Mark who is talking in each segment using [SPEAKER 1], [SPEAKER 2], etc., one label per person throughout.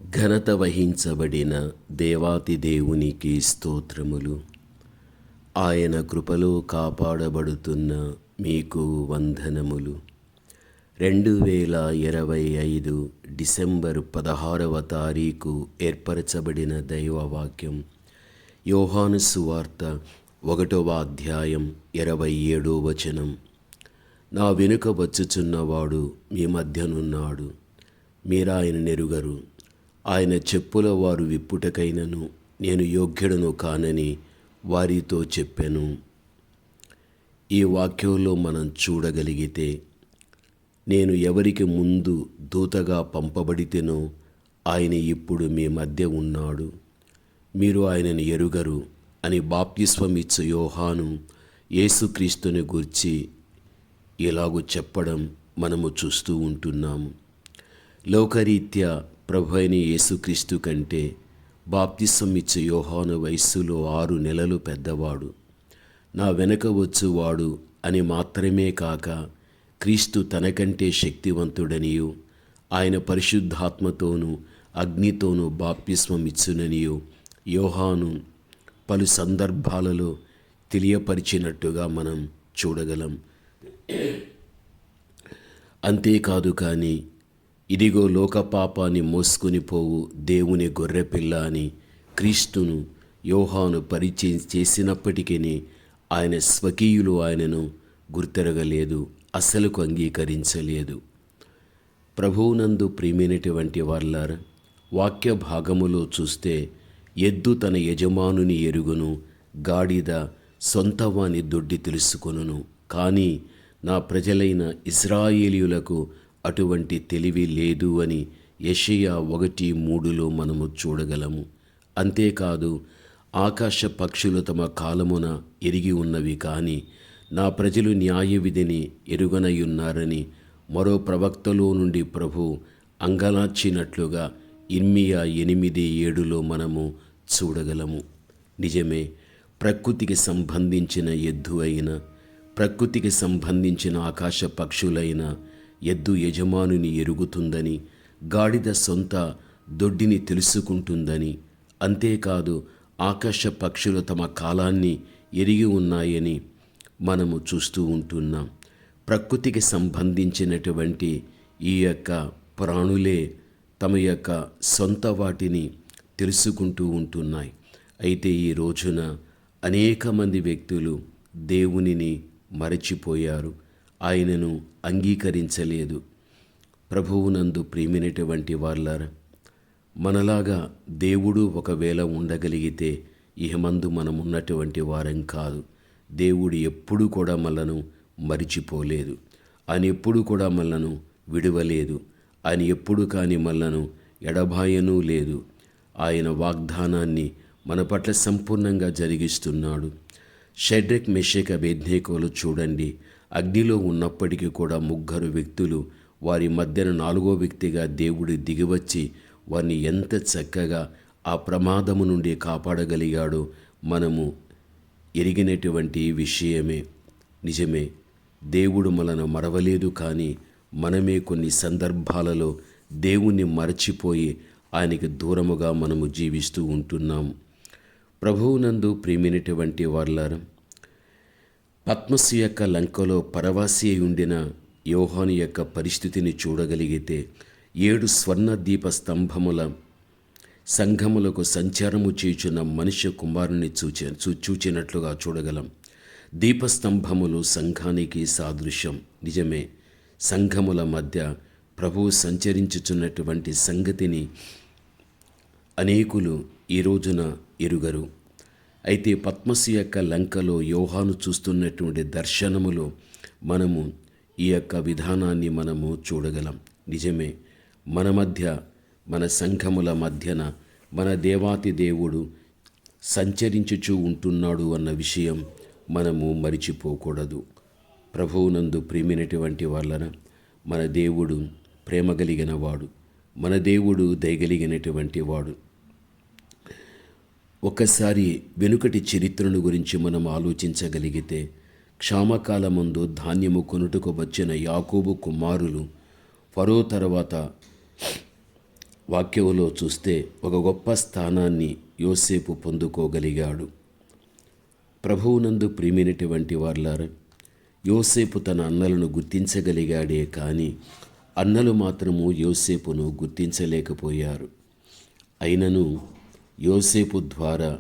[SPEAKER 1] ఘనత వహించబడిన దేవాతి దేవునికి స్తోత్రములు. ఆయన కృపలో కాపాడబడుతున్న మీకు వందనములు. 2025 డిసెంబర్ 16వ తారీఖు ఏర్పరచబడిన దైవవాక్యం యోహాను సువార్త 1వ అధ్యాయం 27వ వచనం. నా వెనుక వచ్చుచున్నవాడు మీ మధ్యనున్నాడు, మీరాయన నెరుగరు. ఆయన చెప్పుల వారు విప్పుటకైనను నేను యోగ్యుడను కానని వారితో చెప్పెను. ఈ వాక్యంలో మనం చూడగలిగితే, నేను ఎవరికి ముందు దూతగా పంపబడితేనో ఆయన ఇప్పుడు మీ మధ్య ఉన్నాడు, మీరు ఆయనను ఎరుగరు అని బాప్తిస్మమిచ్చు యోహాను యేసుక్రీస్తుని గూర్చి ఇలాగు చెప్పడం మనము చూస్తూ ఉంటున్నాము. లోకరీత్యా ప్రభు అయిన యేసుక్రీస్తు కంటే బాప్తిస్మమిచ్చు యోహాను వయస్సులో 6 నెలలు పెద్దవాడు. నా వెనక వచ్చువాడు అని మాత్రమే కాక క్రీస్తు తనకంటే శక్తివంతుడనియు ఆయన పరిశుద్ధాత్మతోనూ అగ్నితోనూ బాప్తిస్మమిచ్చుననియు యోహాను పలు సందర్భాలలో తెలియపరిచినట్టుగా మనం చూడగలం. అంతేకాదు కానీ, ఇదిగో లోక పాపాన్ని మోసుకొని పోవు దేవుని గొర్రెపిల్ల అని క్రీస్తును యోహాను పరిచయం చేసినప్పటికీ ఆయన స్వకీయులు ఆయనను గుర్తెరగలేదు, అసలుకు అంగీకరించలేదు. ప్రభువునందు ప్రియమైనటువంటి వారలారా, వాక్య భాగములో చూస్తే ఎద్దు తన యజమానుని ఎరుగును, గాడిద సొంతవాని దొడ్డి తెలుసుకొనును, కానీ నా ప్రజలైన ఇశ్రాయేలీయులకు అటువంటి తెలివి లేదు అని యెషయా 1:3 మనము చూడగలము. అంతేకాదు, ఆకాశ పక్షులు తమ కాలమున ఎరిగి ఉన్నవి కానీ నా ప్రజలు న్యాయ విధిని ఎరుగనయున్నారని మరో ప్రవక్తలో నుండి ప్రభు అంగలార్చినట్లుగా ఇర్మీయా 8:7 మనము చూడగలము. నిజమే, ప్రకృతికి సంబంధించిన ఎద్దు అయిన, ప్రకృతికి సంబంధించిన ఆకాశ పక్షులైన ఎద్దు యజమానుని ఎరుగుతుందని, గాడిద సొంత దొడ్డిని తెలుసుకుంటుందని, అంతేకాదు ఆకాశ పక్షులు తమ కాలాన్ని ఎరిగి ఉన్నాయని మనము చూస్తూ ఉంటున్నాం. ప్రకృతికి సంబంధించినటువంటి ఈ యొక్క ప్రాణులే తమ యొక్క సొంత వాటిని తెలుసుకుంటూ ఉంటున్నాయి. అయితే ఈ రోజున అనేక మంది వ్యక్తులు దేవునిని మరచిపోయారు, ఆయనను అంగీకరించలేదు. ప్రభువునందు ప్రియమైనటువంటి వారలారా, మనలాగా దేవుడు ఒకవేళ ఉండగలిగితే ఇహమందు మనం ఉన్నటువంటి వారం కాదు. దేవుడు ఎప్పుడు కూడా మనలను మరిచిపోలేదు, ఆయన ఎప్పుడు కూడా మనలను విడవలేదు, ఆయన ఎప్పుడు కానీ మనలను ఎడబాయనూ లేదు. ఆయన వాగ్దానాన్ని మన పట్ల సంపూర్ణంగా జరిగిస్తున్నాడు. షడ్రక్, మెషక్, అబేద్నెగోలు చూడండి, అగ్నిలో ఉన్నప్పటికీ కూడా 3 వ్యక్తులు, వారి మధ్యన 4వ వ్యక్తిగా దేవుడు దిగివచ్చి వారిని ఎంత చక్కగా ఆ ప్రమాదము నుండి కాపాడగలిగాడో మనము ఎరిగినటువంటి విషయమే. నిజమే, దేవుడు మనను మరవలేదు, కానీ మనమే కొన్ని సందర్భాలలో దేవుణ్ణి మరచిపోయి ఆయనకి దూరముగా మనము జీవిస్తూ ఉంటున్నాము. ప్రభువునందు ప్రియమైనటువంటి వారలారా, పత్మసు యొక్క లంకలో పరవాసి ఉండిన యోహాను యొక్క పరిస్థితిని చూడగలిగితే 7 స్వర్ణ దీప స్తంభముల సంఘములకు సంచారము చేయుచున్న మనుష్య కుమారుని చూచినట్లుగా చూడగలం. దీపస్తంభములు సంఘానికి సాదృశ్యం. నిజమే, సంఘముల మధ్య ప్రభువు సంచరించుచున్నటువంటి సంగతిని అనేకులు ఈ రోజున ఎరుగరు. అయితే పత్మసు యొక్క లంకలో యోహాను చూస్తున్నటువంటి దర్శనములో మనము ఈ యొక్క విధానాన్ని మనము చూడగలం. నిజమే, మన మధ్య, మన సంఘముల మధ్యన మన దేవాతి దేవుడు సంచరించుచూ ఉంటున్నాడు అన్న విషయం మనము మరిచిపోకూడదు. ప్రభువునందు ప్రియమైనటువంటి వాళ్ళన, మన దేవుడు ప్రేమ కలిగిన వాడు, మన దేవుడు దయగలిగినటువంటి వాడు. ఒకసారి వెనుకటి చరిత్రను గురించి మనం ఆలోచించగలిగితే, క్షామకాలమందు ధాన్యము కొనుటకు వచ్చిన యాకోబు కుమారులు ఫరో తర్వాత వాక్యంలో చూస్తే ఒక గొప్ప స్థానాన్ని యోసేపు పొందుకోగలిగాడు. ప్రభువునందు ప్రియమైనటువంటి వార్లారా, యోసేపు తన అన్నలను గుర్తించగలిగాడే కానీ అన్నలు మాత్రము యోసేపును గుర్తించలేకపోయారు. అయినను యోసేపు ద్వారా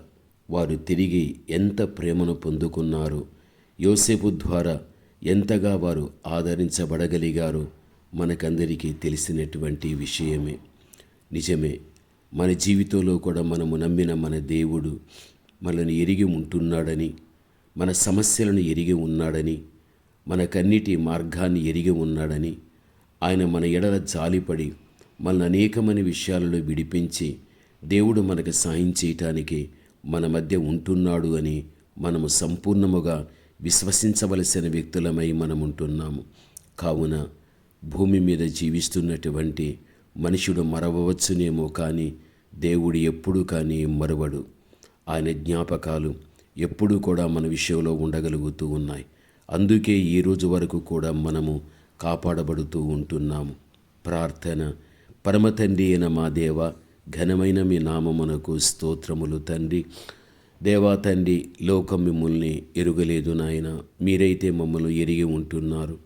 [SPEAKER 1] వారు తిరిగి ఎంత ప్రేమను పొందుకున్నారో, యోసేపు ద్వారా ఎంతగా వారు ఆదరించబడగలిగారో మనకందరికీ తెలిసినటువంటి విషయమే. నిజమే, మన జీవితంలో కూడా మనము నమ్మిన మన దేవుడు మనల్ని ఎరిగి ఉంటున్నాడని, మన సమస్యలను ఎరిగి ఉన్నాడని, మనకన్నిటి మార్గాన్ని ఎరిగి ఉన్నాడని, ఆయన మన ఎడల జాలిపడి మనల్ని అనేకమైన విషయాలలో విడిపించి దేవుడు మనకు సాయం చేయటానికి మన మధ్య ఉంటున్నాడు అని మనము సంపూర్ణముగా విశ్వసించవలసిన వ్యక్తులమై మనం ఉంటున్నాము. కావున భూమి మీద జీవిస్తున్నటువంటి మనుషుడు మరవవచ్చునేమో కానీ దేవుడు ఎప్పుడు కానీ మరువడు. ఆయన జ్ఞాపకాలు ఎప్పుడూ కూడా మన విషయంలో ఉండగలుగుతూ ఉన్నాయి. అందుకే ఈ రోజు వరకు కూడా మనము కాపాడబడుతూ ఉంటున్నాము. ప్రార్థన. పరమ తండ్రి అయిన మా దేవ, ఘనమైన మీ నామమునకు స్తోత్రములు తండ్రి. దేవా తండ్రి, లోకం మిమ్మల్ని ఎరుగలేదు నాయన, మీరైతే మమ్మల్ని ఎరిగి ఉంటున్నారు.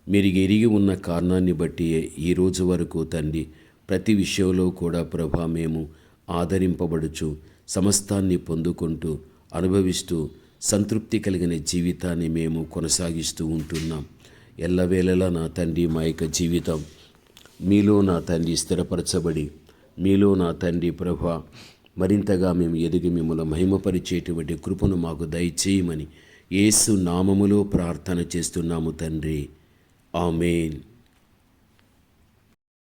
[SPEAKER 1] మీరు ఎరిగి ఉన్న కారణాన్ని బట్టి ఈ రోజు వరకు తండ్రి ప్రతి విషయంలో కూడా ప్రభా మేము ఆదరింపబడుచు సమస్తాన్ని పొందుకుంటూ అనుభవిస్తూ సంతృప్తి కలిగిన జీవితాన్ని మేము కొనసాగిస్తూ ఉంటున్నాం. ఎల్లవేళలా నా తండ్రి మా యొక్క జీవితం మీలో నా తండ్రి స్థిరపరచబడి, మీలో నా తండ్రి ప్రభా మరింతగా మేము ఎదిగి మిమ్మల్ని మహిమపరిచేటువంటి కృపను మాకు దయచేయమని యేసు నామములో ప్రార్థన చేస్తున్నాము తండ్రి. ఆమేన్.